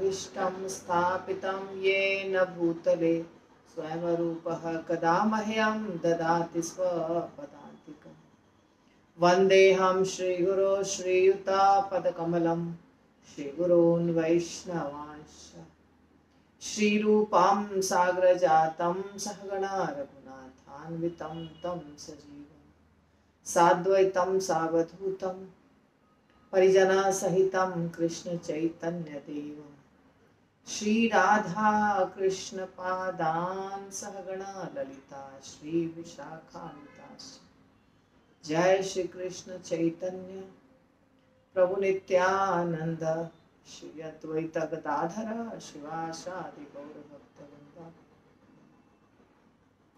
सुव्यवस्थितमभीष्टं स्थापितं येन भूतले स्वयं रूपः कदा मह्यं ददाति स्वपदान्तिकम्। वन्देऽहं श्रीगुरो श्रीयुतापदकमलं श्रीगुरून् वैष्णवांश्च श्रीरूपां साग्रजातं सहगणा रघुनाथान्वितं तं सजीवं साद्वैतं सावधूतं परिजनसहितं कृष्णचैतन्यदेवं श्रीराधा कृष्णपादान् सहगणा ललिता श्रीविशाखान्विताश्च। जय श्री कृष्ण चैतन्य प्रभु नित्यानंद श्री अद्वैत गदाधर शिवासादि गौर भक्तवृंद।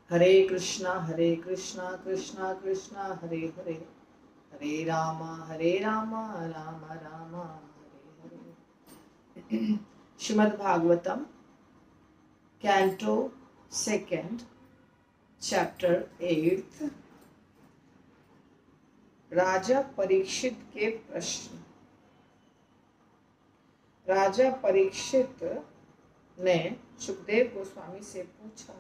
Hare Krishna Krishna Krishna Hare Hare, Hare Ram Ram Ram Hare Hare. Shrimad Bhagavatam canto second chapter 8 राजा परीक्षित के प्रश्न। राजा परीक्षित ने सुखदेव गोस्वामी से पूछा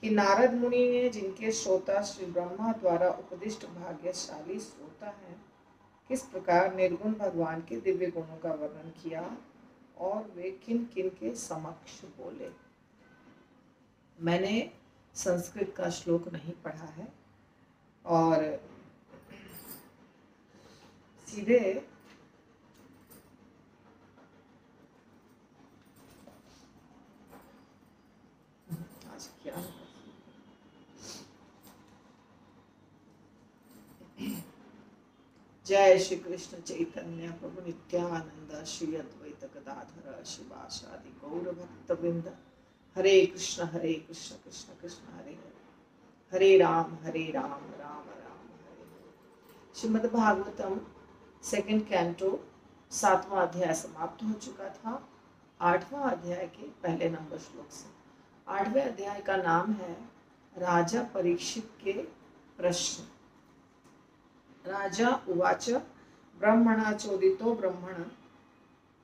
कि नारद मुनि ने जिनके श्रोता श्री ब्रह्मा द्वारा उपदिष्ट भाग्यशाली श्रोता हैं, किस प्रकार निर्गुण भगवान के दिव्य गुणों का वर्णन किया और वे किन किन के समक्ष बोले। मैंने संस्कृत का श्लोक नहीं पढ़ा है और सीधे आज क्या जय श्री कृष्ण चैतन्य प्रभु नित्यानंद श्री अद्वैत गदाधर शिवासादि गौर भक्तवृंद। हरे कृष्ण कृष्ण कृष्ण हरे हरे, हरे राम राम राम हरे हरे। श्रीमद् भागवतम सेकंड कैंटो 7वां अध्याय समाप्त हो चुका था 8वां अध्याय के पहले नंबर श्लोक से। 8वें अध्याय का नाम है राजा परीक्षित के प्रश्न। राजा उवाच ब्रह्मणा चोदितो ब्रह्मण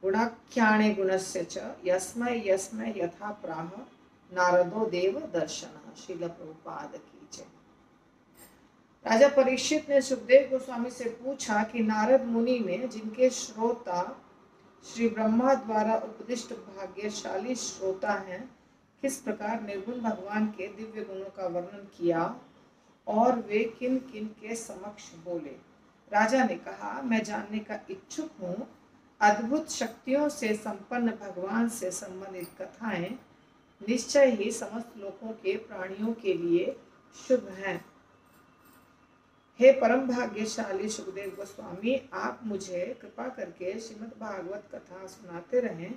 गुणाख्याने गुणस्य च यस्मै यस्मै यथा प्राह नारदो देव दर्शनः। श्रील प्रभुपाद की जय। राजा परीक्षित ने सुखदेव गोस्वामी से पूछा कि नारद मुनि में जिनके श्रोता श्री ब्रह्मा द्वारा उपदिष्ट भाग्यशाली श्रोता हैं, किस प्रकार निर्गुण भगवान के दिव्य गुणों का वर्णन किया और वे किन किन के समक्ष बोले। राजा ने कहा, मैं जानने का इच्छुक हूँ, अद्भुत शक्तियों से संपन्न भगवान से संबंधित कथाएं निश्चय ही समस्त लोकों के प्राणियों के लिए शुभ हैं। हे परम भाग्यशाली सुखदेव गोस्वामी, आप मुझे कृपा करके श्रीमद् भागवत कथा सुनाते रहें,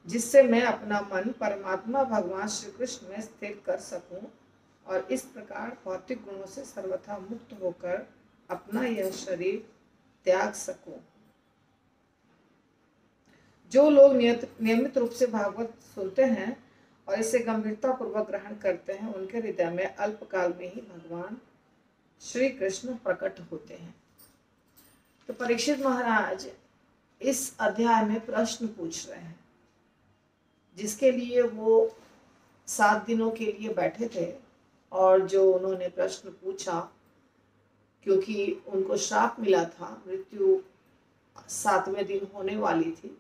जिससे मैं अपना मन परमात्मा भगवान श्री कृष्ण में स्थिर कर सकूं और इस प्रकार भौतिक गुणों से सर्वथा मुक्त होकर अपना यह शरीर त्याग सकूं। जो लोग नियमित रूप से भागवत सुनते हैं और इसे गंभीरता पूर्वक ग्रहण करते हैं, उनके हृदय में अल्पकाल में ही भगवान श्री कृष्ण प्रकट होते हैं। तो परीक्षित महाराज इस अध्याय में प्रश्न पूछ रहे हैं, जिसके लिए वो 7 दिनों के लिए बैठे थे। और जो उन्होंने प्रश्न पूछा, क्योंकि उनको श्राप मिला था, मृत्यु 7वें दिन होने वाली थी,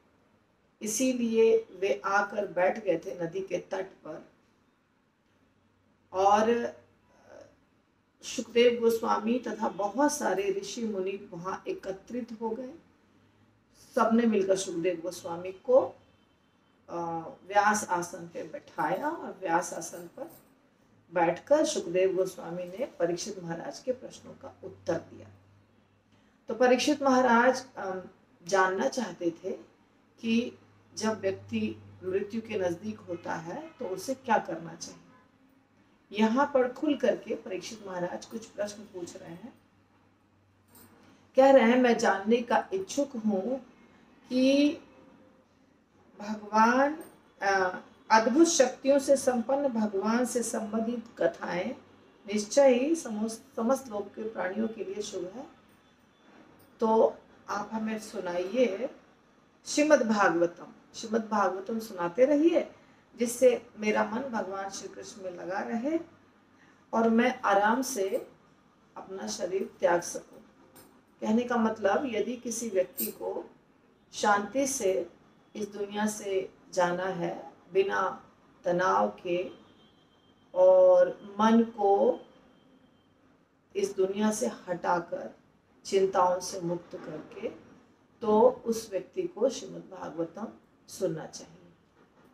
इसीलिए वे आकर बैठ गए थे नदी के तट पर। और सुखदेव गोस्वामी तथा बहुत सारे ऋषि मुनि वहां एकत्रित हो गए। सबने मिलकर सुखदेव गोस्वामी को व्यास आसन पे बैठाया और व्यास आसन पर बैठकर सुखदेव गोस्वामी ने परीक्षित महाराज के प्रश्नों का उत्तर दिया। तो परीक्षित महाराज जानना चाहते थे कि जब व्यक्ति मृत्यु के नजदीक होता है तो उसे क्या करना चाहिए। यहाँ पर खुल करके परीक्षित महाराज कुछ प्रश्न पूछ रहे हैं। कह रहे हैं, मैं जानने का इच्छुक हूँ कि भगवान अद्भुत शक्तियों से संपन्न भगवान से संबंधित कथाएं निश्चय ही समस्त लोक के प्राणियों के लिए शुभ है। तो आप हमें सुनाइए श्रीमद् भागवतम श्रीमद् भागवतम सुनाते रहिए, जिससे मेरा मन भगवान श्री कृष्ण में लगा रहे और मैं आराम से अपना शरीर त्याग सकूं। कहने का मतलब, यदि किसी व्यक्ति को शांति से इस दुनिया से जाना है बिना तनाव के और मन को इस दुनिया से हटाकर चिंताओं से मुक्त करके, तो उस व्यक्ति को श्रीमद् भागवतम सुनना चाहिए,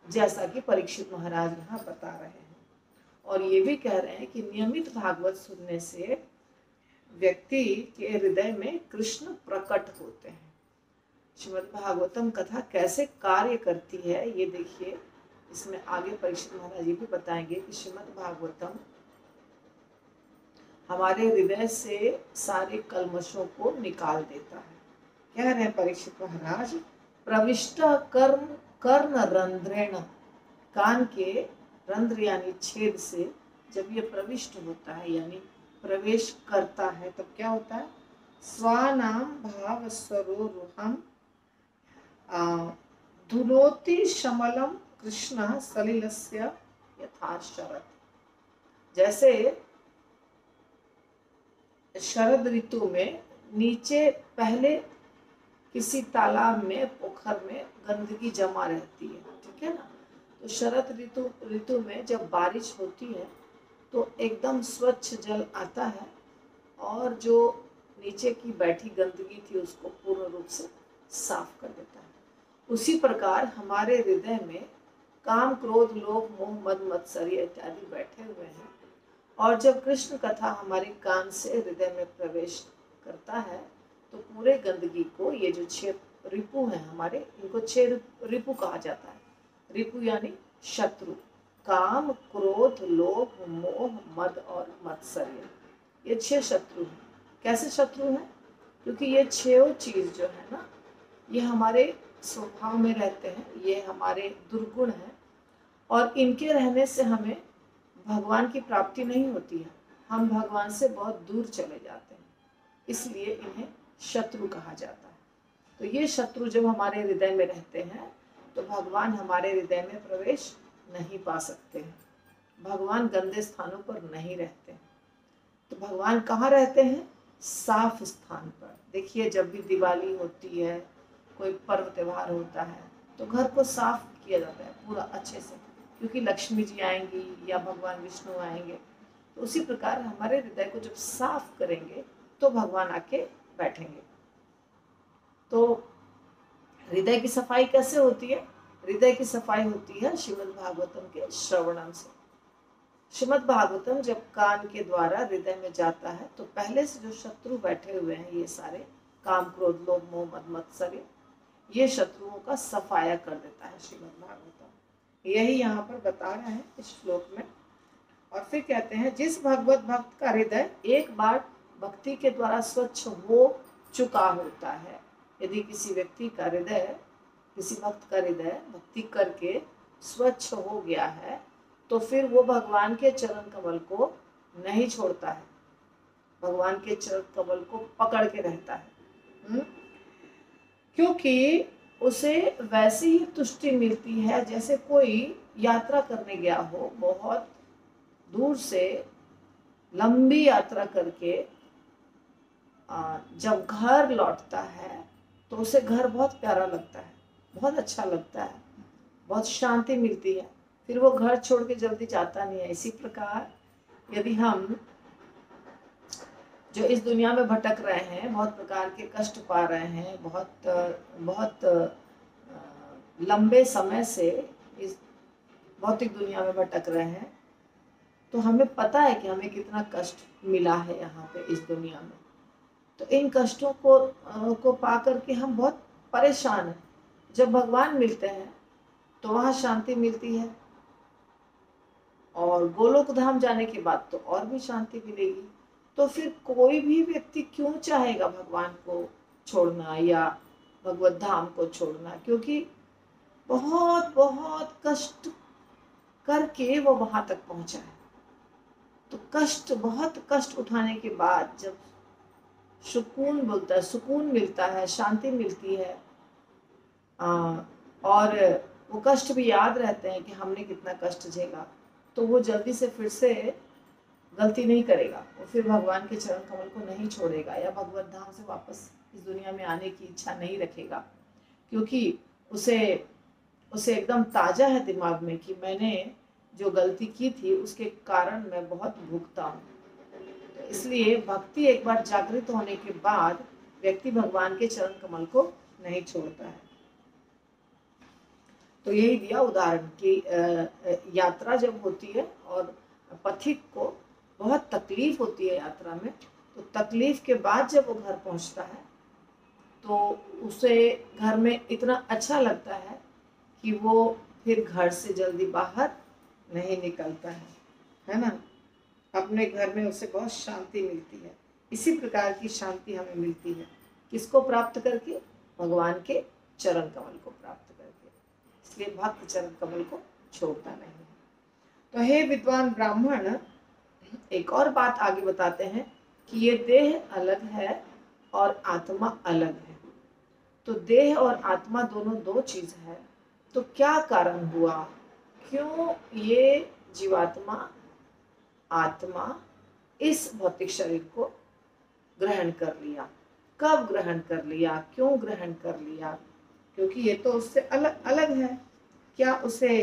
जैसा कि परीक्षित महाराज यहाँ बता रहे हैं। और ये भी कह रहे हैं कि नियमित भागवत सुनने से व्यक्ति के हृदय में कृष्ण प्रकट होते हैं। श्रीमद् भागवतम कथा कैसे कार्य करती है ये देखिए, इसमें आगे परीक्षित महाराज ये भी बताएंगे कि श्रीमद् भागवतम हमारे हृदय से सारे कल्मशों को निकाल देता है। कह रहे हैं परीक्षित महाराज, प्रविष्ट कर्ण रंध्रेण, कान के रंध्र यानी छेद से जब ये प्रविष्ट होता है यानी प्रवेश करता है, तब क्या होता है? स्वानाम भाव स्वरूहम धुनोति शमलम कृष्ण सलिलस्य यथा शरद। जैसे शरद ऋतु में नीचे पहले किसी तालाब में, पोखर में गंदगी जमा रहती है, ठीक है ना। तो शरद ऋतु में जब बारिश होती है तो एकदम स्वच्छ जल आता है और जो नीचे की बैठी गंदगी थी उसको पूर्ण रूप से साफ कर देता है। उसी प्रकार हमारे हृदय में काम, क्रोध, लोभ, मोह, मद, मत्सर्य इत्यादि बैठे हुए हैं, और जब कृष्ण कथा हमारे कान से हृदय में प्रवेश करता है तो पूरे गंदगी को, ये जो 6 रिपु हैं हमारे, इनको 6 रिपु कहा जाता है। रिपु यानी शत्रु, काम, क्रोध, लोभ, मोह, मद और मत्सर्य, ये 6 शत्रु हैं। कैसे शत्रु हैं? क्योंकि ये 6 चीज जो है ना, ये हमारे स्वभाव में रहते हैं, ये हमारे दुर्गुण हैं और इनके रहने से हमें भगवान की प्राप्ति नहीं होती है, हम भगवान से बहुत दूर चले जाते हैं, इसलिए इन्हें शत्रु कहा जाता है। तो ये शत्रु जब हमारे हृदय में रहते हैं तो भगवान हमारे हृदय में प्रवेश नहीं पा सकते हैं। भगवान गंदे स्थानों पर नहीं रहते हैं। तो भगवान कहाँ रहते हैं? साफ स्थान पर। देखिए, जब भी दिवाली होती है, कोई पर्व त्योहार होता है, तो घर को साफ किया जाता है पूरा अच्छे से, क्योंकि लक्ष्मी जी आएंगी या भगवान विष्णु आएंगे। तो उसी प्रकार हमारे हृदय को जब साफ करेंगे तो भगवान आके बैठेंगे। तो हृदय की सफाई कैसे होती है? हृदय की सफाई होती है श्रीमद् भागवतम के श्रवणम से। श्रीमद् भागवतम जब कान के द्वारा हृदय में जाता है तो पहले से जो शत्रु बैठे हुए हैं, ये सारे काम, क्रोध, लोभ, मोह, मद, मत्सर्य, ये शत्रुओं का सफाया कर देता है श्रीमद् भागवतम। यही यहाँ पर बता रहे हैं इस श्लोक में। और फिर कहते हैं, जिस भगवत भक्त का हृदय एक बार भक्ति के द्वारा स्वच्छ हो चुका होता है, यदि किसी व्यक्ति का हृदय, किसी भक्त का हृदय भक्ति करके स्वच्छ हो गया है, तो फिर वो भगवान के चरण कमल को नहीं छोड़ता है, भगवान के चरण कमल को पकड़ के रहता है। क्योंकि उसे वैसी ही तुष्टि मिलती है जैसे कोई यात्रा करने गया हो, बहुत दूर से लंबी यात्रा करके जब घर लौटता है तो उसे घर बहुत प्यारा लगता है, बहुत अच्छा लगता है, बहुत शांति मिलती है, फिर वो घर छोड़ के जल्दी जाता नहीं है। इसी प्रकार यदि हम जो इस दुनिया में भटक रहे हैं, बहुत प्रकार के कष्ट पा रहे हैं, बहुत लंबे समय से इस भौतिक दुनिया में भटक रहे हैं, तो हमें पता है कि हमें कितना कष्ट मिला है यहाँ पे इस दुनिया में। तो इन कष्टों को पा करके हम बहुत परेशान हैं। जब भगवान मिलते हैं तो वहाँ शांति मिलती है, और गोलोक धाम जाने के बाद तो और भी शांति मिलेगी। तो फिर कोई भी व्यक्ति क्यों चाहेगा भगवान को छोड़ना या भगवत धाम को छोड़ना? क्योंकि बहुत बहुत कष्ट करके वो वहां तक पहुंचा है। तो बहुत कष्ट उठाने के बाद जब सुकून मिलता है, शांति मिलती है, और वो कष्ट भी याद रहते हैं कि हमने कितना कष्ट झेला, तो वो जल्दी से फिर से गलती नहीं करेगा, वो फिर भगवान के चरण कमल को नहीं छोड़ेगा या भगवत धाम से वापस इस दुनिया में आने की इच्छा नहीं रखेगा, क्योंकि उसे उसे एकदम ताज़ा है दिमाग में कि मैंने जो गलती की थी उसके कारण मैं बहुत भुगता हूँ। तो इसलिए भक्ति एक बार जागृत होने के बाद व्यक्ति भगवान के चरण कमल को नहीं छोड़ता है। तो यही दिया उदाहरण कि यात्रा जब होती है और पथिक को बहुत तकलीफ होती है यात्रा में, तो तकलीफ के बाद जब वो घर पहुंचता है तो उसे घर में इतना अच्छा लगता है कि वो फिर घर से जल्दी बाहर नहीं निकलता है ना। अपने घर में उसे बहुत शांति मिलती है। इसी प्रकार की शांति हमें मिलती है, किसको प्राप्त करके? भगवान के चरण कमल को प्राप्त करके। इसलिए भक्त चरण कमल को छोड़ता नहीं है। तो हे विद्वान ब्राह्मण, एक और बात आगे बताते हैं कि ये देह अलग है और आत्मा अलग है। तो देह और आत्मा दोनों दो चीज है। तो क्या कारण हुआ, क्यों ये जीवात्मा आत्मा इस भौतिक शरीर को ग्रहण कर लिया? कब ग्रहण कर लिया, क्यों ग्रहण कर लिया? क्योंकि ये तो उससे अलग अलग है। क्या उसे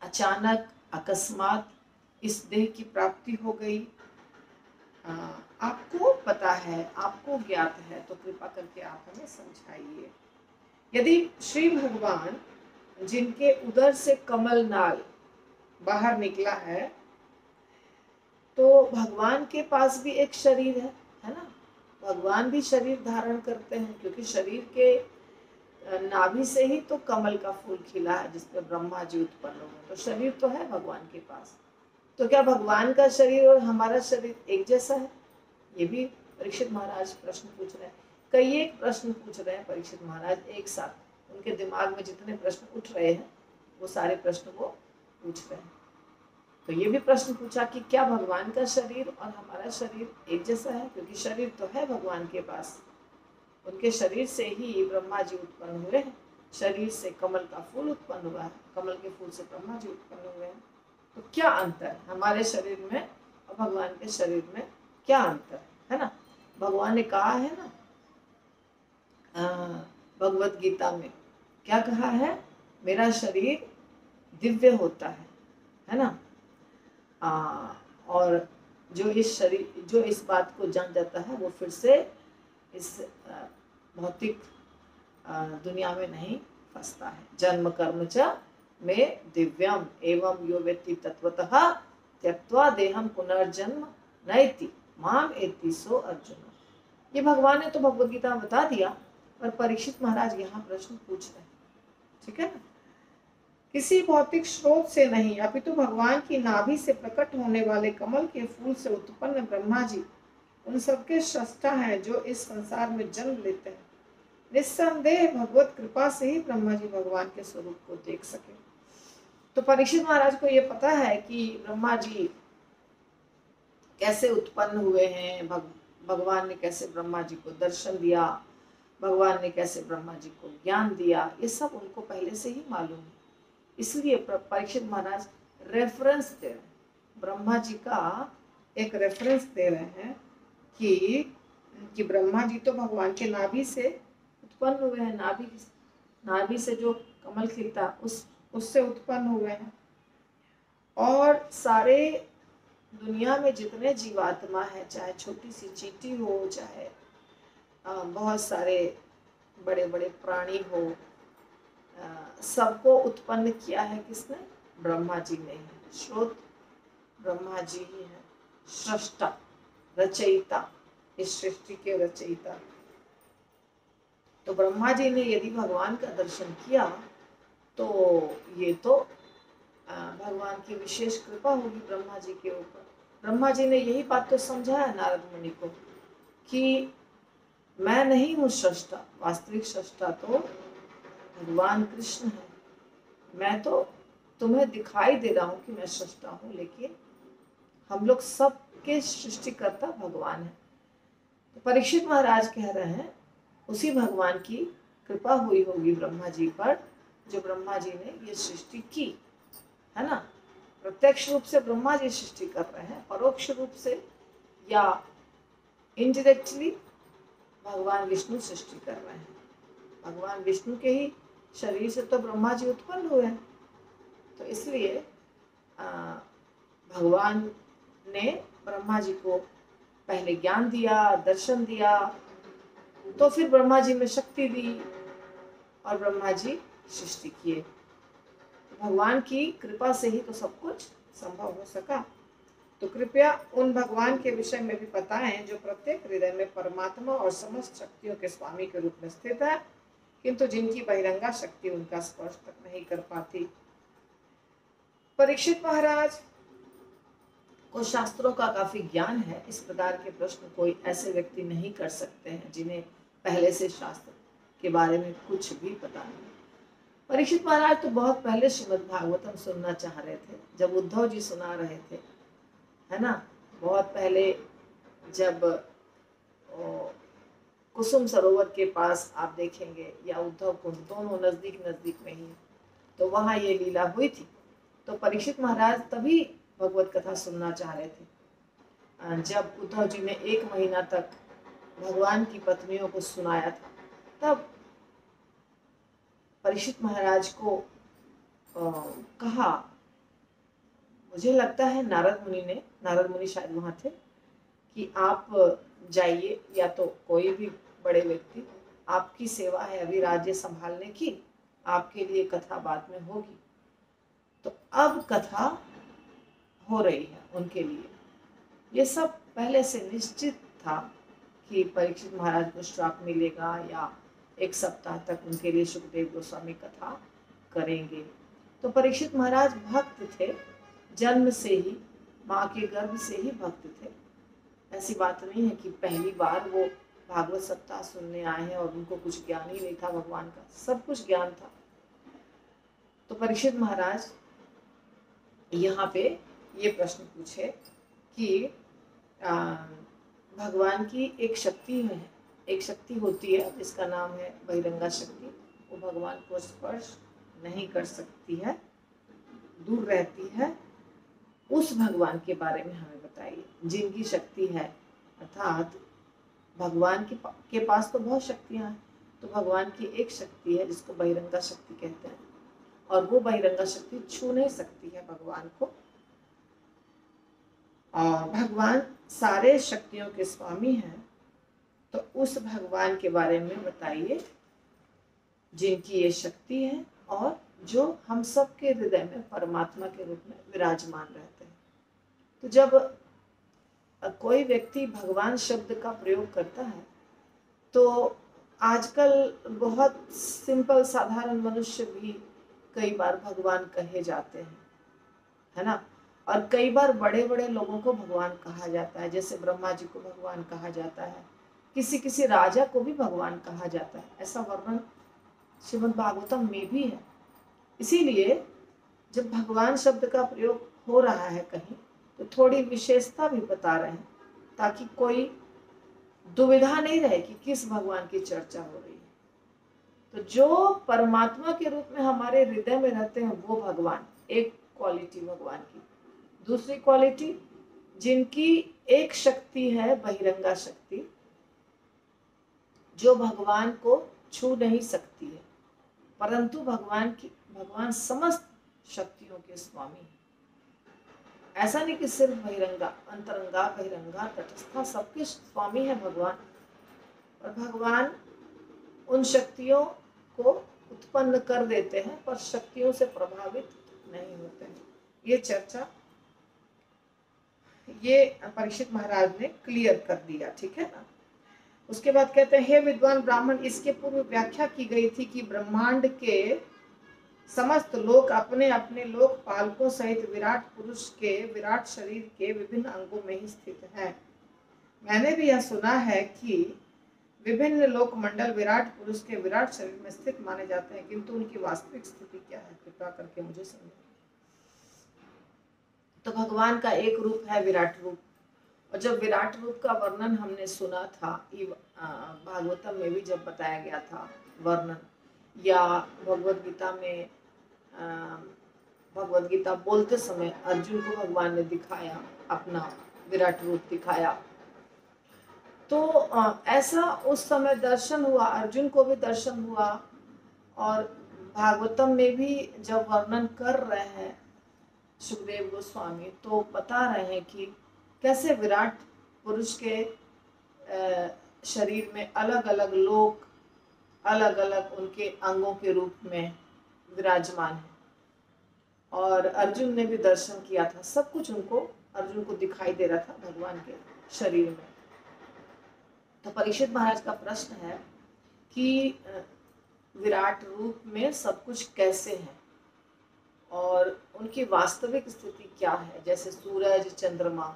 अचानक अकस्मात इस देह की प्राप्ति हो गई? आपको पता है, आपको ज्ञात है, तो कृपा करके आप हमें समझाइए। यदि श्री भगवान जिनके उदर से कमल नाल बाहर निकला है, तो भगवान के पास भी एक शरीर है ना। भगवान भी शरीर धारण करते हैं, क्योंकि शरीर के नाभि से ही तो कमल का फूल खिला है जिसपे ब्रह्मा जी उत्पन्न हुए। तो शरीर तो है भगवान के पास। तो क्या भगवान का शरीर और हमारा शरीर एक जैसा है? ये भी परीक्षित महाराज प्रश्न पूछ रहे हैं। कई एक प्रश्न पूछ रहे हैं परीक्षित महाराज एक साथ। उनके दिमाग में जितने प्रश्न उठ रहे हैं वो सारे प्रश्न वो पूछ रहे हैं। तो ये भी प्रश्न पूछा कि क्या भगवान का शरीर और हमारा शरीर एक जैसा है? क्योंकि शरीर तो है भगवान के पास, उनके शरीर से ही ब्रह्मा जी उत्पन्न हुए हैं। शरीर से कमल का फूल उत्पन्न हुआ है, कमल के फूल से ब्रह्मा जी उत्पन्न हुए हैं। तो क्या अंतर है हमारे शरीर में और भगवान के शरीर में? क्या अंतर है ना। भगवान ने कहा है ना भगवत गीता में, क्या कहा है? मेरा शरीर दिव्य होता है ना। और जो इस बात को जान जाता है वो फिर से इस भौतिक दुनिया में नहीं फंसता है। जन्म कर्म च में दिव्यम एवं यो व्यक्ति तत्वतः त्यक्त्वा देहम पुनर्जन्म नैति माम एति सो अर्जुन। ये भगवान ने तो भगवत गीता में बता दिया, पर परीक्षित महाराज यहाँ प्रश्न पूछ रहे हैं। ठीक है ना। किसी भौतिक स्रोत से नहीं, अपितु भगवान की नाभि से प्रकट होने वाले कमल के फूल से उत्पन्न ब्रह्मा जी उन सबके सृष्टा हैं जो इस संसार में जन्म लेते हैं। निस्संदेह भगवत कृपा से ही ब्रह्मा जी भगवान के स्वरूप को देख सके। तो परीक्षित महाराज को ये पता है कि ब्रह्मा जी कैसे उत्पन्न हुए हैं, भगवान ने कैसे ब्रह्मा जी को दर्शन दिया, भगवान ने कैसे ब्रह्मा जी को ज्ञान दिया, ये सब उनको पहले से ही मालूम है। इसलिए परीक्षित महाराज रेफरेंस दे रहे हैं, ब्रह्मा जी का एक रेफरेंस दे रहे हैं कि ब्रह्मा जी तो भगवान के नाभि से उत्पन्न हुए हैं। नाभि से जो कमल खिलता उससे उत्पन्न हुए हैं। और सारे दुनिया में जितने जीवात्मा है, चाहे छोटी सी चींटी हो, चाहे बहुत सारे बड़े बड़े प्राणी हो, सबको उत्पन्न किया है किसने? ब्रह्मा जी ने है। स्रोत ब्रह्मा जी ही है, सृष्टा, रचयिता, इस सृष्टि के रचयिता। तो ब्रह्मा जी ने यदि भगवान का दर्शन किया तो ये तो भगवान की विशेष कृपा होगी ब्रह्मा जी के ऊपर। ब्रह्मा जी ने यही बात तो समझाया नारद मुनि को कि मैं नहीं हूँ सृष्टा, वास्तविक सृष्टा तो भगवान कृष्ण है। मैं तो तुम्हें दिखाई दे रहा हूँ कि मैं सृष्टा हूँ, लेकिन हम लोग सबके सृष्टिकर्ता भगवान है। तो परीक्षित महाराज कह रहे हैं उसी भगवान की कृपा हुई होगी ब्रह्मा जी पर, जो ब्रह्मा जी ने ये सृष्टि की, है ना। प्रत्यक्ष रूप से ब्रह्मा जी सृष्टि कर रहे हैं, परोक्ष रूप से या इनडायरेक्टली भगवान विष्णु सृष्टि कर रहे हैं। भगवान विष्णु के ही शरीर से तो ब्रह्मा जी उत्पन्न हुए हैं, तो इसलिए भगवान ने ब्रह्मा जी को पहले ज्ञान दिया, दर्शन दिया, तो फिर ब्रह्मा जी में शक्ति दी और ब्रह्मा जी सृष्टि किए। भगवान की कृपा से ही तो सब कुछ संभव हो सका। तो कृपया उन भगवान के विषय में भी बताएं जो प्रत्येक हृदय में परमात्मा और समस्त शक्तियों के स्वामी के रूप में स्थित है, किंतु जिनकी बहिरंगा शक्ति उनका स्पर्श तक नहीं कर पाती। परीक्षित महाराज को शास्त्रों का काफी ज्ञान है। इस प्रकार के प्रश्न कोई ऐसे व्यक्ति नहीं कर सकते हैं जिन्हें पहले से शास्त्र के बारे में कुछ भी पता नहीं। परीक्षित महाराज तो बहुत पहले श्रीमद् भागवतम सुनना चाह रहे थे, जब उद्धव जी सुना रहे थे, है ना। बहुत पहले जब कुसुम सरोवर के पास आप देखेंगे, या उद्धव कुंड, दोनों नजदीक नजदीक में ही, तो वहां ये लीला हुई थी। तो परीक्षित महाराज तभी भगवत कथा सुनना चाह रहे थे जब उद्धव जी ने 1 महीना तक भगवान की पत्नियों को सुनाया था। तब परीक्षित महाराज को कहा, मुझे लगता है नारद मुनि शायद वहां थे, कि आप जाइए, या तो कोई भी बड़े व्यक्ति, आपकी सेवा है अभी राज्य संभालने की, आपके लिए कथा बाद में होगी। तो अब कथा हो रही है उनके लिए। ये सब पहले से निश्चित था कि परीक्षित महाराज को श्राप मिलेगा, या 1 सप्ताह तक उनके लिए सुखदेव गोस्वामी कथा करेंगे। तो परीक्षित महाराज भक्त थे, जन्म से ही, माँ के गर्भ से ही भक्त थे। ऐसी बात नहीं है कि पहली बार वो भागवत सप्ताह सुनने आए हैं और उनको कुछ ज्ञान ही नहीं था भगवान का, सब कुछ ज्ञान था। तो परीक्षित महाराज यहाँ पे ये प्रश्न पूछे कि भगवान की एक शक्ति होती है जिसका नाम है बहिरंगा शक्ति। वो भगवान को स्पर्श नहीं कर सकती है, दूर रहती है। उस भगवान के बारे में हमें बताइए, जिनकी शक्ति है, अर्थात भगवान के पास तो बहुत शक्तियां हैं, तो भगवान की एक शक्ति है जिसको बहिरंगा शक्ति कहते हैं, और वो बहिरंगा शक्ति छू नहीं सकती है भगवान को। और भगवान सारे शक्तियों के स्वामी हैं, तो उस भगवान के बारे में बताइए जिनकी ये शक्ति है और जो हम सब के हृदय में परमात्मा के रूप में विराजमान रहते हैं। तो जब कोई व्यक्ति भगवान शब्द का प्रयोग करता है, तो आजकल बहुत सिंपल साधारण मनुष्य भी कई बार भगवान कहे जाते हैं, है ना। और कई बार बड़े बड़े लोगों को भगवान कहा जाता है, जैसे ब्रह्मा जी को भगवान कहा जाता है, किसी किसी राजा को भी भगवान कहा जाता है। ऐसा वर्णन श्रीमद् भागवतम में भी है। इसीलिए जब भगवान शब्द का प्रयोग हो रहा है कहीं, तो थोड़ी विशेषता भी बता रहे हैं, ताकि कोई दुविधा नहीं रहे कि किस भगवान की चर्चा हो रही है। तो जो परमात्मा के रूप में हमारे हृदय में रहते हैं वो भगवान, एक क्वालिटी भगवान की। दूसरी क्वालिटी, जिनकी एक शक्ति है बहिरंगा शक्ति, जो भगवान को छू नहीं सकती है, परंतु भगवान समस्त शक्तियों के स्वामी है। ऐसा नहीं कि सिर्फ बहिरंगा, अंतरंगा, बहिरंगा, तटस्था, सबके स्वामी है भगवान। और भगवान उन शक्तियों को उत्पन्न कर देते हैं, पर शक्तियों से प्रभावित नहीं होते हैं। ये चर्चा ये परीक्षित महाराज ने क्लियर कर दिया, ठीक है ना। उसके बाद कहते हैं, हे विद्वान ब्राह्मण, इसके पूर्व व्याख्या की गई थी कि ब्रह्मांड के समस्त लोक अपने अपने लोकपालकों सहित विराट पुरुष के विराट शरीर के विभिन्न अंगों में ही स्थित है। मैंने भी यह सुना है कि विभिन्न लोक मंडल विराट पुरुष के विराट शरीर में स्थित माने जाते हैं, किंतु उनकी वास्तविक स्थिति क्या है, कृपा करके मुझे समझाइए। तो भगवान का एक रूप है विराट रूप, और जब विराट रूप का वर्णन हमने सुना था भागवतम में भी जब बताया गया था वर्णन, या भगवद गीता में भगवद गीता बोलते समय अर्जुन को भगवान ने दिखाया, अपना विराट रूप दिखाया। तो ऐसा उस समय दर्शन हुआ, अर्जुन को भी दर्शन हुआ। और भागवतम में भी जब वर्णन कर रहे हैं सुखदेव गोस्वामी, तो बता रहे हैं कि कैसे विराट पुरुष के शरीर में अलग अलग लोग, अलग अलग उनके अंगों के रूप में विराजमान है। और अर्जुन ने भी दर्शन किया था, सब कुछ उनको, अर्जुन को दिखाई दे रहा था भगवान के शरीर में। तो परीक्षित महाराज का प्रश्न है कि विराट रूप में सब कुछ कैसे है और उनकी वास्तविक स्थिति क्या है। जैसे सूरज चंद्रमा,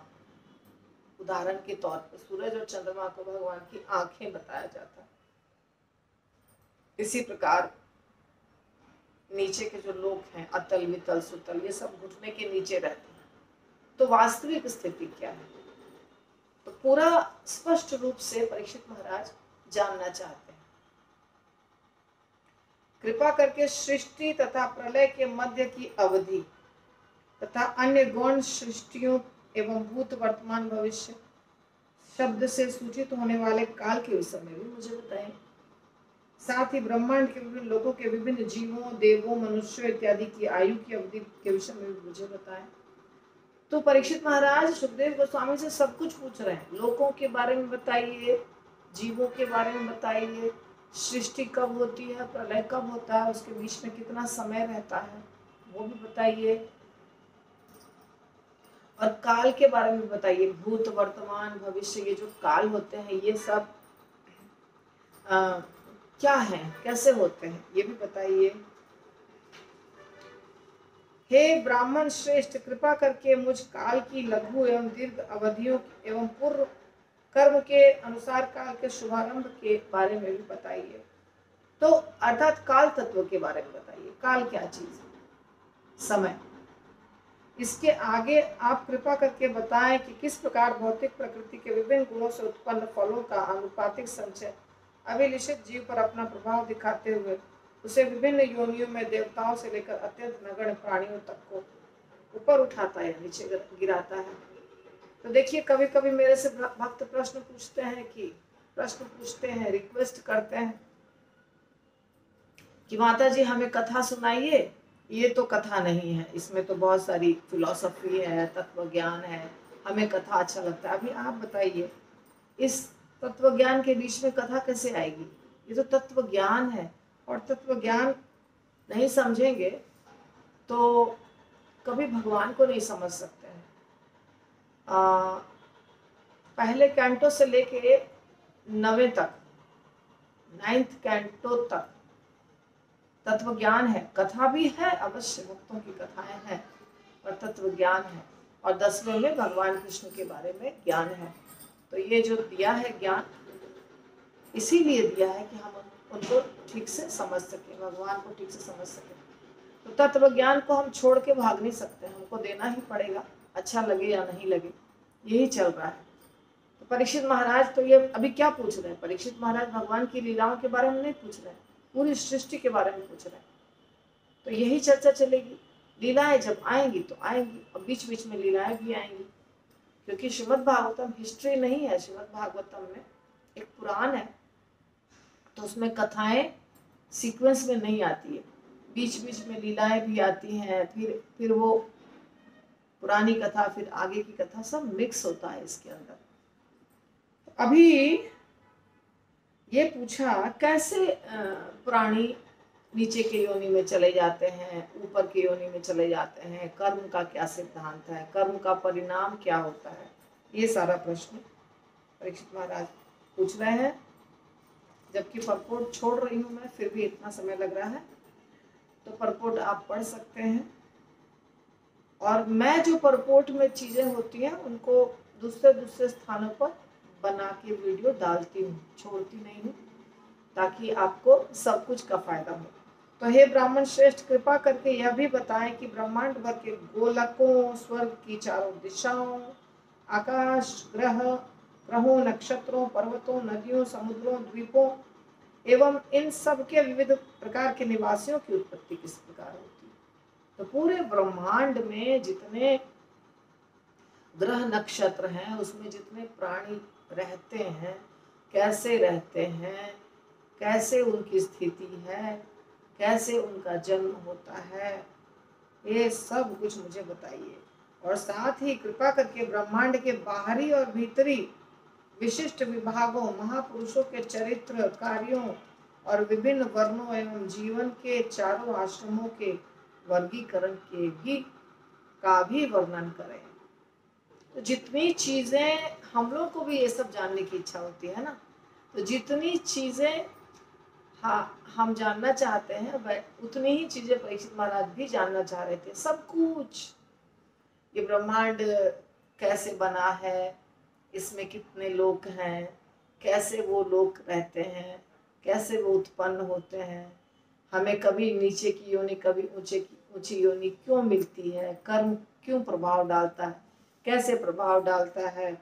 उदाहरण के तौर पर सूरज और चंद्रमा को भगवान की आंखें बताया जाता है, इसी प्रकार नीचे के जो लोग हैं, अतल वितल सुतल, ये सब घुटने के नीचे रहते हैं। तो वास्तविक स्थिति क्या है, तो पूरा स्पष्ट रूप से परीक्षित महाराज जानना चाहते हैं। कृपा करके सृष्टि तथा प्रलय के मध्य की अवधि तथा अन्य गौण सृष्टियों एवं भूत वर्तमान भविष्य शब्द से सूचित होने वाले काल के विषय में भी मुझे बताएं। साथ ही ब्रह्मांड के विभिन्न लोगों के विभिन्न जीवों, देवों, मनुष्यों इत्यादि की आयु की अवधि के विषय में भी मुझे बताएं। तो परीक्षित महाराज सुखदेव गोस्वामी से सब कुछ पूछ रहे हैं। लोगों के बारे में बताइए, जीवों के बारे में बताइए, सृष्टि कब होती है, प्रलय कब होता है, उसके बीच में कितना समय रहता है वो भी बताइए, और काल के बारे में बताइए, भूत वर्तमान भविष्य, ये जो काल होते हैं ये सब क्या है, कैसे होते हैं, ये भी बताइए। हे ब्राह्मण श्रेष्ठ, कृपा करके मुझ काल की लघु एवं दीर्घ अवधियों एवं पूर्व कर्म के अनुसार काल के शुभारंभ के बारे में भी बताइए। तो अर्थात काल तत्व के बारे में बताइए, काल क्या चीज है, समय। इसके आगे आप कृपा करके बताएं कि किस प्रकार भौतिक प्रकृति के विभिन्न गुणों से उत्पन्न फलों का आनुपातिक संचय अभिलिषित जीव पर अपना प्रभाव दिखाते हुए उसे विभिन्न योनियों में देवताओं से लेकर अत्यंत नगण्य प्राणियों तक को ऊपर उठाता है, नीचे गिराता है। तो देखिए, कभी कभी मेरे से भक्त प्रश्न पूछते हैं, रिक्वेस्ट करते हैं कि माता जी हमें कथा सुनाइए। ये तो कथा नहीं है, इसमें तो बहुत सारी फिलॉसफी है, तत्व ज्ञान है, हमें कथा अच्छा लगता है। अभी आप बताइए, इस तत्व ज्ञान के बीच में कथा कैसे आएगी? ये तो तत्व ज्ञान है, और तत्व ज्ञान नहीं समझेंगे तो कभी भगवान को नहीं समझ सकते हैं। पहले कैंटो से लेके 9वें तक, 9th कैंटो तक तत्व ज्ञान है, कथा भी है अवश्य, भक्तों की कथाएं हैं, और तत्व ज्ञान है, और 10वें में भगवान कृष्ण के बारे में ज्ञान है। तो ये जो दिया है ज्ञान, इसीलिए दिया है कि हम उनको ठीक से समझ सकें, भगवान को ठीक से समझ सकें। तो तत्व ज्ञान को हम छोड़ के भाग नहीं सकते, हमको देना ही पड़ेगा, अच्छा लगे या नहीं लगे, यही चल रहा है। तो परीक्षित महाराज तो ये अभी क्या पूछ रहे हैं? परीक्षित महाराज भगवान की लीलाओं के बारे में नहीं पूछ रहे हैं, पूरी सृष्टि के बारे में पूछ रहे हैं। तो यही चर्चा चलेगी। लीलाएं जब आएंगी तो आएंगी, और बीच बीच में लीलाएं भी आएंगी, क्योंकि श्रीमद् भागवतम हिस्ट्री नहीं है। श्रीमद् भागवतम में एक पुराण है, तो उसमें कथाएं सीक्वेंस में नहीं आती है, बीच बीच में लीलाएं भी आती हैं, फिर वो पुरानी कथा, फिर आगे की कथा, सब मिक्स होता है इसके अंदर। अभी ये पूछा कैसे प्राणी नीचे के योनि में चले जाते हैं, ऊपर के योनि में चले जाते हैं, कर्म का क्या सिद्धांत है, कर्म का परिणाम क्या होता है, ये सारा प्रश्न परीक्षित महाराज पूछ रहे हैं। जबकि परपोट छोड़ रही हूँ मैं, फिर भी इतना समय लग रहा है, तो परपोट आप पढ़ सकते हैं। और मैं जो परपोट में चीज़ें होती हैं उनको दूसरे दूसरे स्थानों पर बना के वीडियो डालती हूँ, छोड़ती नहीं हूँ, ताकि आपको सब कुछ का फायदा हो। तो हे ब्राह्मण श्रेष्ठ, कृपा करके यह भी बताएं कि ब्रह्मांड भर के गोलकों, स्वर्ग की चारों दिशाओं, आकाश, ग्रहों, नक्षत्रों, पर्वतों, नदियों, समुद्रों, द्वीपों एवं इन सब के विविध प्रकार के निवासियों की उत्पत्ति किस प्रकार होती है। तो पूरे ब्रह्मांड में जितने ग्रह नक्षत्र हैं, उसमें जितने प्राणी रहते हैं, कैसे रहते हैं, कैसे उनकी स्थिति है, कैसे उनका जन्म होता है, ये सब कुछ मुझे बताइए। और साथ ही कृपा करके ब्रह्मांड के बाहरी और भीतरी विशिष्ट विभागों, महापुरुषों के चरित्र, कार्यों और विभिन्न वर्णों एवं जीवन के चारों आश्रमों के वर्गीकरण के भी का भी वर्णन करें। तो जितनी चीजें, हम लोग को भी ये सब जानने की इच्छा होती है ना, तो जितनी चीजें हम जानना चाहते हैं, उतनी ही चीजें परीक्षित महाराज भी जानना चाह रहे थे। सब कुछ, ये ब्रह्मांड कैसे बना है, इसमें कितने लोग हैं, कैसे वो लोग रहते हैं, कैसे वो उत्पन्न होते हैं, हमें कभी नीचे की योनि कभी ऊंची योनि क्यों मिलती है, कर्म क्यों प्रभाव डालता है, कैसे प्रभाव डालता है।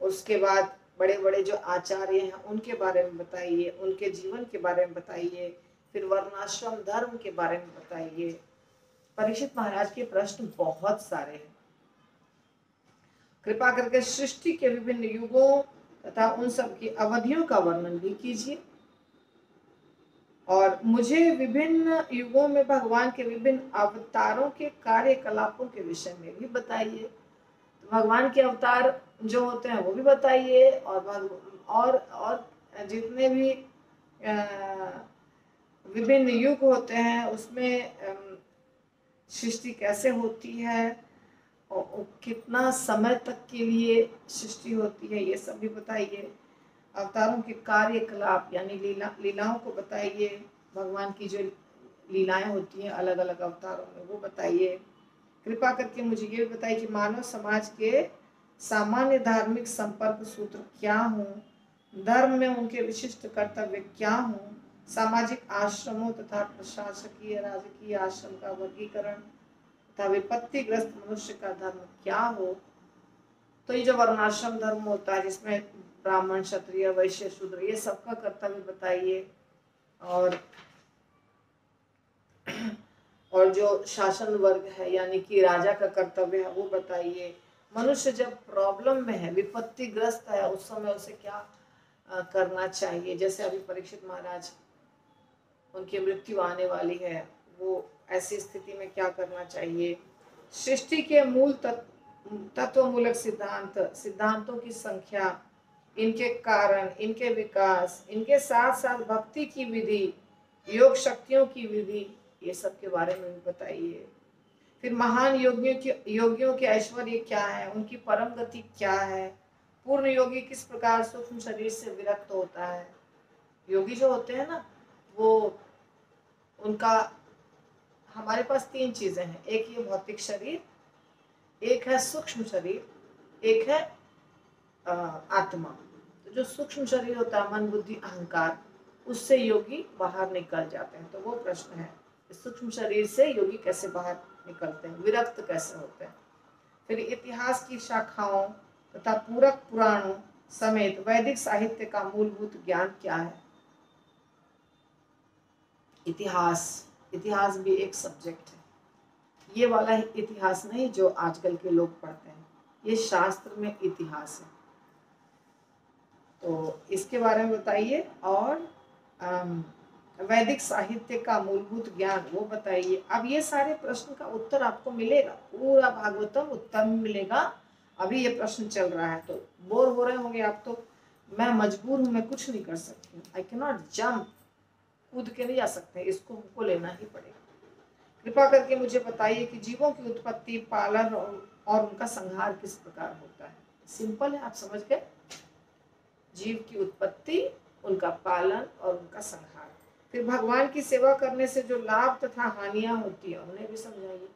उसके बाद बड़े बड़े जो आचार्य हैं उनके बारे में बताइए, उनके जीवन के बारे में बताइए, फिर वर्णाश्रम धर्म के बारे में बताइए। परीक्षित महाराज के प्रश्न बहुत सारे हैं। कृपा करके सृष्टि के विभिन्न युगों तथा उन सब की अवधियों का वर्णन भी कीजिए, और मुझे विभिन्न युगों में भगवान के विभिन्न अवतारों के कार्यकलापों के विषय में भी बताइए। तो भगवान के अवतार जो होते हैं वो भी बताइए, और जितने भी विभिन्न युग होते हैं उसमें सृष्टि कैसे होती है और कितना समय तक के लिए सृष्टि होती है, ये सब भी बताइए। अवतारों के कार्यकलाप यानी लीलाओं को बताइए, भगवान की जो लीलाएं होती हैं अलग अलग अवतारों में वो बताइए। कृपा करके मुझे ये भी बताइए कि मानव समाज के सामान्य धार्मिक संपर्क सूत्र क्या हों, धर्म में उनके विशिष्ट कर्तव्य क्या हों, सामाजिक आश्रमों तथा प्रशासकीय राजकीय आश्रम का वर्गीकरण तथा विपत्तिग्रस्त मनुष्य का धर्म क्या हो। तो ये जो वर्णाश्रम धर्म होता है जिसमें ब्राह्मण, क्षत्रिय, वैश्य, शूद्र, ये सबका कर्तव्य बताइए। और जो शासन वर्ग है यानी कि राजा का कर्तव्य है वो बताइए। मनुष्य जब प्रॉब्लम में है, विपत्तिग्रस्त है, उस समय उसे क्या करना चाहिए। जैसे अभी परीक्षित महाराज, उनकी मृत्यु आने वाली है, वो ऐसी स्थिति में क्या करना चाहिए। सृष्टि के मूल तत्वमूलक सिद्धांतों की संख्या, इनके कारण, इनके विकास, इनके साथ साथ भक्ति की विधि, योग शक्तियों की विधि, ये सब के बारे में भी बताइए। फिर महान योगियों के ऐश्वर्य क्या है, उनकी परम गति क्या है, पूर्ण योगी किस प्रकार सूक्ष्म शरीर से विरक्त होता है। योगी जो होते हैं ना, वो उनका, हमारे पास तीन चीजें हैं, एक ये भौतिक शरीर, एक है सूक्ष्म शरीर, एक है आत्मा। तो जो सूक्ष्म शरीर होता है, मन बुद्धि अहंकार, उससे योगी बाहर निकल जाते हैं। तो वो प्रश्न है, सूक्ष्म शरीर से योगी कैसे बाहर निकलते हैं, विरक्त कैसे होते हैं। फिर इतिहास की शाखाओं तथा पूरक पुराणों समेत वैदिक साहित्य का मूलभूत ज्ञान क्या है। इतिहास भी एक सब्जेक्ट है। ये वाला इतिहास नहीं जो आजकल के लोग पढ़ते हैं, ये शास्त्र में इतिहास है। तो इसके बारे में बताइए। और वैदिक साहित्य का मूलभूत ज्ञान वो बताइए। अब ये सारे प्रश्न का उत्तर आपको मिलेगा, पूरा भागवतम उत्तर में मिलेगा। अभी ये प्रश्न चल रहा है तो बोर हो रहे होंगे आप, तो मैं मजबूर हूँ, मैं कुछ नहीं कर सकती, आई कैन नॉट जम्प, कूद के नहीं जा सकते, इसको हमको लेना ही पड़ेगा। कृपा करके मुझे बताइए कि जीवों की उत्पत्ति, पालन और उनका संहार किस प्रकार होता है। सिंपल है, आप समझ गए। जीव की उत्पत्ति, उनका पालन और उनका संहार। फिर भगवान की सेवा करने से जो लाभ तथा हानियां होती है उन्हें भी समझाइए।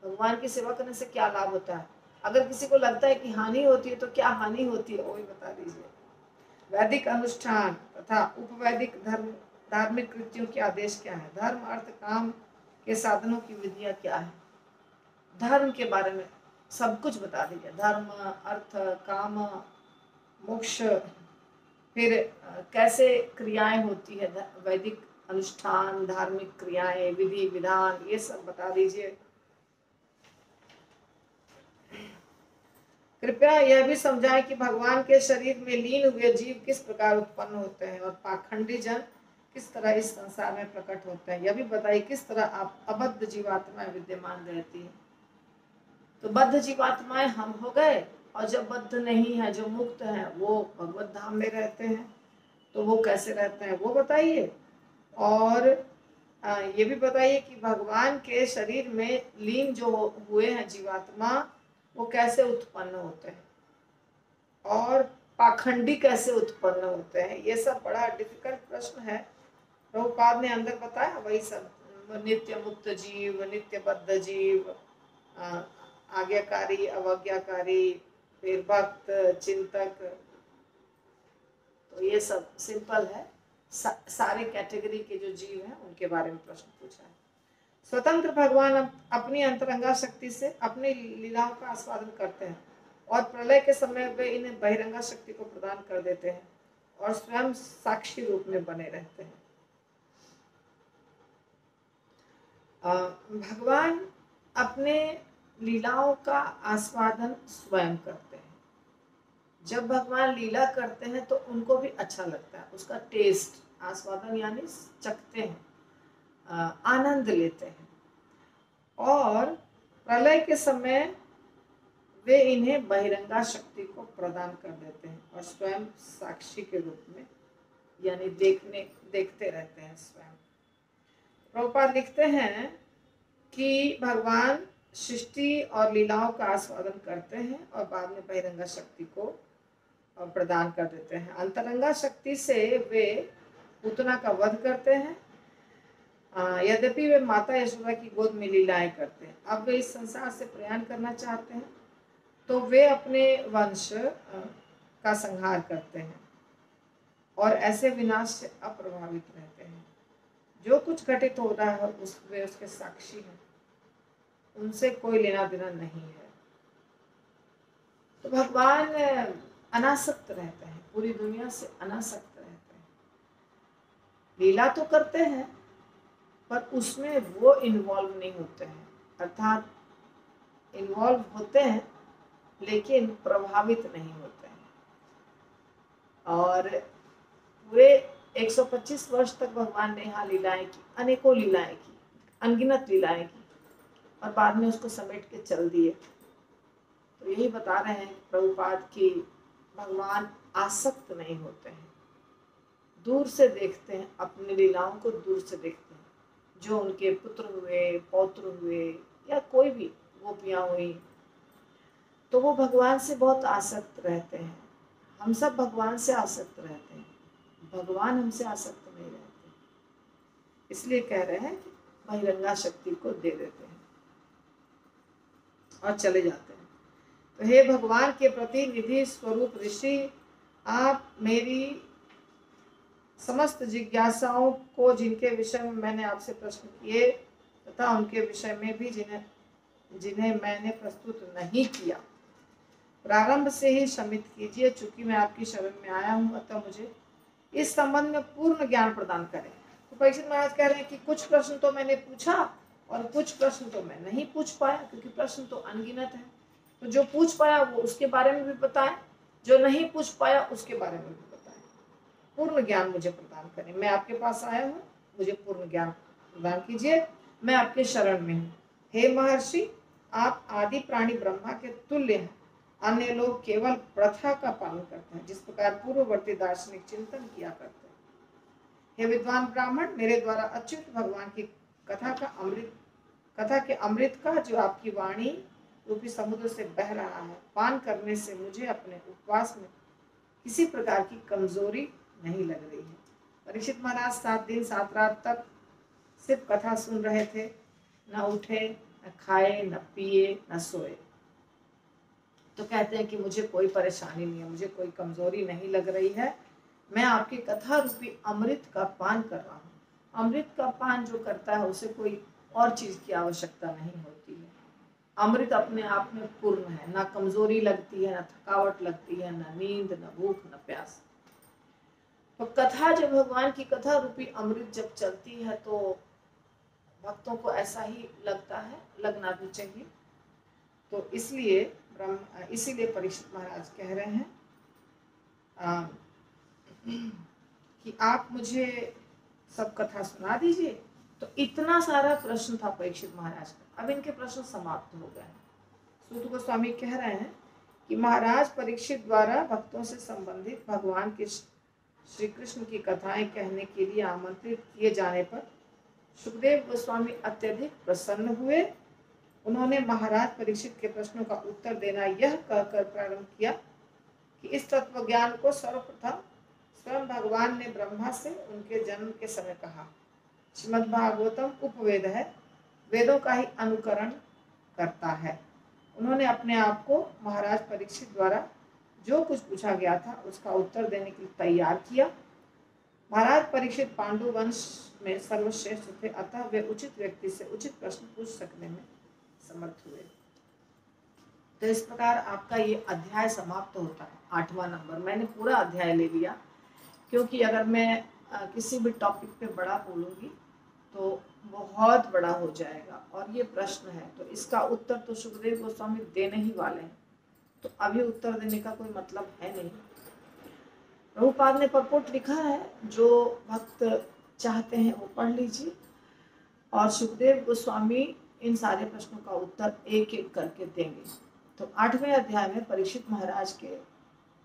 भगवान की सेवा करने से क्या लाभ होता है, अगर किसी को लगता है कि हानि होती है तो क्या हानि होती है वो भी बता दीजिए। वैदिक अनुष्ठान तथा उपवैदिक धार्मिक कृत्यों के आदेश क्या है। धर्म अर्थ काम के साधनों की विधियां क्या है। धर्म के बारे में सब कुछ बता दीजिए, धर्म, अर्थ, काम, मोक्ष, फिर कैसे क्रियाएं होती है, वैदिक अनुष्ठान, धार्मिक क्रियाएं, विधि विधान, ये सब बता दीजिए। कृपया यह भी समझाएं कि भगवान के शरीर में लीन हुए जीव किस प्रकार उत्पन्न होते हैं और पाखंडी जन किस तरह इस संसार में प्रकट होते हैं। यह भी बताइए किस तरह आप अबद्ध जीवात्माएं विद्यमान रहती हैं। तो बद्ध जीवात्माएं हम हो गए, और जब बद्ध नहीं है, जो मुक्त है, वो भगवत धाम में रहते हैं। तो वो कैसे रहते हैं वो बताइए। और ये भी बताइए कि भगवान के शरीर में लीन जो हुए हैं जीवात्मा, वो कैसे उत्पन्न होते हैं और पाखंडी कैसे उत्पन्न होते हैं। ये सब बड़ा डिफिकल्ट प्रश्न है। प्रभुपाद ने अंदर बताया वही सब, नित्य मुक्त जीव, नित्य बद्ध जीव, आज्ञाकारी, अवज्ञाकारी, फिर भक्त, चिंतक। तो ये सब सिंपल है। सारे कैटेगरी के जो जीव हैं उनके बारे में प्रश्न पूछा है। स्वतंत्र भगवान अपनी अंतरंगा शक्ति से अपनी लीलाओं का आस्वादन करते हैं और प्रलय के समय वे इन्हें बहिरंगा शक्ति को प्रदान कर देते हैं और स्वयं साक्षी रूप में बने रहते हैं। भगवान अपने लीलाओं का आस्वादन स्वयं करते हैं। जब भगवान लीला करते हैं तो उनको भी अच्छा लगता है, उसका टेस्ट, आस्वादन यानी चखते हैं, आनंद लेते हैं। और प्रलय के समय वे इन्हें बहिरंगा शक्ति को प्रदान कर देते हैं और स्वयं साक्षी के रूप में, यानी देखते रहते हैं स्वयं। प्रभुपाद लिखते हैं कि भगवान सृष्टि और लीलाओं का आस्वादन करते हैं और बाद में बहिरंगा शक्ति को प्रदान कर देते हैं। अंतरंगा शक्ति से वे पूतना का वध करते हैं। यद्यपि वे माता यशोदा की गोद में लीलाएं करते हैं। अब वे इस संसार से प्रयाण करना चाहते हैं तो वे अपने वंश का संहार करते हैं और ऐसे विनाश से अप्रभावित रहते हैं। जो कुछ घटित हो रहा है वे उसके साक्षी हैं, उनसे कोई लेना देना नहीं है। तो भगवान अनासक्त रहते हैं, पूरी दुनिया से अनासक्त रहते हैं। लीला तो करते हैं पर उसमें वो इन्वॉल्व नहीं होते हैं, अर्थात इन्वॉल्व होते हैं लेकिन प्रभावित नहीं होते हैं। और पूरे 125 वर्ष तक भगवान ने यहाँ लीलाएं की, अनेकों लीलाएं की, अनगिनत लीलाएं की, और बाद में उसको समेट के चल दिए। तो यही बता रहे हैं प्रभुपाद की भगवान आसक्त नहीं होते हैं, दूर से देखते हैं, अपनी लीलाओं को दूर से देखते हैं। जो उनके पुत्र हुए, पौत्र हुए, या कोई भी गोपियाँ हुई, तो वो भगवान से बहुत आसक्त रहते हैं। हम सब भगवान से आसक्त रहते हैं, भगवान हमसे आसक्त नहीं रहते। इसलिए कह रहे हैं कि बहिरंगा शक्ति को दे देते हैं और चले जाते हैं। तो हे भगवान के प्रतिनिधि स्वरूप ऋषि, आप मेरी समस्त जिज्ञासाओं को, जिनके विषय में मैंने आपसे प्रश्न किए तथा उनके विषय में भी जिन्हें मैंने प्रस्तुत नहीं किया, प्रारंभ से ही शमित कीजिए। चूंकि मैं आपकी शरण में आया हूँ, अतः मुझे इस संबंध में पूर्ण ज्ञान प्रदान करें। तो परीक्षित महाराज कह रहे हैं कि कुछ प्रश्न तो मैंने पूछा और कुछ प्रश्न तो मैं नहीं पूछ पाया, क्योंकि प्रश्न तो अनगिनत है। तो जो पूछ पाया वो उसके बारे में भी बताएं, जो नहीं पूछ पाया उसके बारे में भी बताएं। पूर्ण ज्ञान मुझे प्रदान करें। मैं आपके पास आया हूँ, मुझे पूर्ण ज्ञान प्रदान कीजिए, मैं आपके शरण में हूँ। हे महर्षि, आप आदि प्राणी ब्रह्मा के तुल्य हैं। अन्य लोग केवल प्रथा का पालन करते हैं, जिस प्रकार पूर्ववर्ती दार्शनिक चिंतन किया करते हैं। हे विद्वान ब्राह्मण, मेरे द्वारा अच्युत भगवान की कथा के अमृत का, जो आपकी वाणी रूपी समुद्र से बह रहा है, पान करने से मुझे अपने उपवास में किसी प्रकार की कमजोरी नहीं लग रही है। परीक्षित महाराज 7 दिन 7 रात तक सिर्फ कथा सुन रहे थे, न उठे, न खाए, न पिए, न सोए। तो कहते हैं कि मुझे कोई परेशानी नहीं है, मुझे कोई कमजोरी नहीं लग रही है, मैं आपकी कथा रूपी अमृत का पान कर रहा हूँ। अमृत का पान जो करता है उसे कोई और चीज की आवश्यकता नहीं होती है। अमृत अपने आप में पूर्ण है, ना कमजोरी लगती है, ना थकावट लगती है, ना नींद, ना भूख, ना प्यास। तो कथा, जब भगवान की कथा रूपी अमृत जब चलती है तो भक्तों को ऐसा ही लगता है, लगना भी चाहिए। तो इसीलिए परीक्षित महाराज कह रहे हैं कि आप मुझे सब कथा सुना दीजिए। तो इतना सारा प्रश्न था परीक्षित महाराज का, अब इनके प्रश्न समाप्त हो गए। सूत गोस्वामी कह रहे हैं कि महाराज परीक्षित द्वारा भक्तों से संबंधित भगवान के श्री कृष्ण की कथाएं कहने के लिए आमंत्रित किए जाने पर सुखदेव गोस्वामी अत्यधिक प्रसन्न हुए। उन्होंने महाराज परीक्षित के प्रश्नों का उत्तर देना यह कहकर प्रारंभ किया कि इस तत्व ज्ञान को सर्वप्रथम स्वयं भगवान ने ब्रह्मा से उनके जन्म के समय कहा। श्रीमद् भागवतम उपवेद है, वेदों का ही अनुकरण करता है। उन्होंने अपने आप को महाराज परीक्षित द्वारा जो कुछ पूछा गया था उसका उत्तर देने के लिए तैयार किया। महाराज परीक्षित पांडु वंश में सर्वश्रेष्ठ थे, अतः वे उचित व्यक्ति से उचित प्रश्न पूछ सकने में समर्थ हुए। तो इस प्रकार आपका ये अध्याय समाप्त होता है, 8वां नंबर। मैंने पूरा अध्याय ले लिया क्योंकि अगर मैं किसी भी टॉपिक पे बड़ा बोलूँगी तो बहुत बड़ा हो जाएगा, और ये प्रश्न है तो इसका उत्तर तो सुखदेव गोस्वामी देने ही वाले हैं, तो अभी उत्तर देने का कोई मतलब है नहीं। प्रभुपाद ने पपुट लिखा है, जो भक्त चाहते हैं वो पढ़ लीजिए। और सुखदेव गोस्वामी इन सारे प्रश्नों का उत्तर एक एक करके देंगे। तो 8वें अध्याय में परीक्षित महाराज के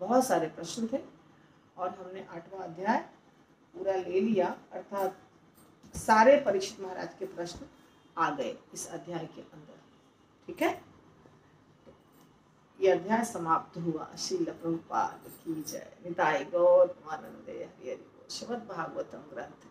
बहुत सारे प्रश्न थे और हमने 8वां अध्याय पूरा ले लिया, अर्थात सारे परीक्षित महाराज के प्रश्न आ गए इस अध्याय के अंदर। ठीक है, ये अध्याय समाप्त हुआ। श्रील प्रभुपाद की जय। निताई गौर आनंदे हरि हरि बोल। श्रीमद् भागवतम ग्रंथ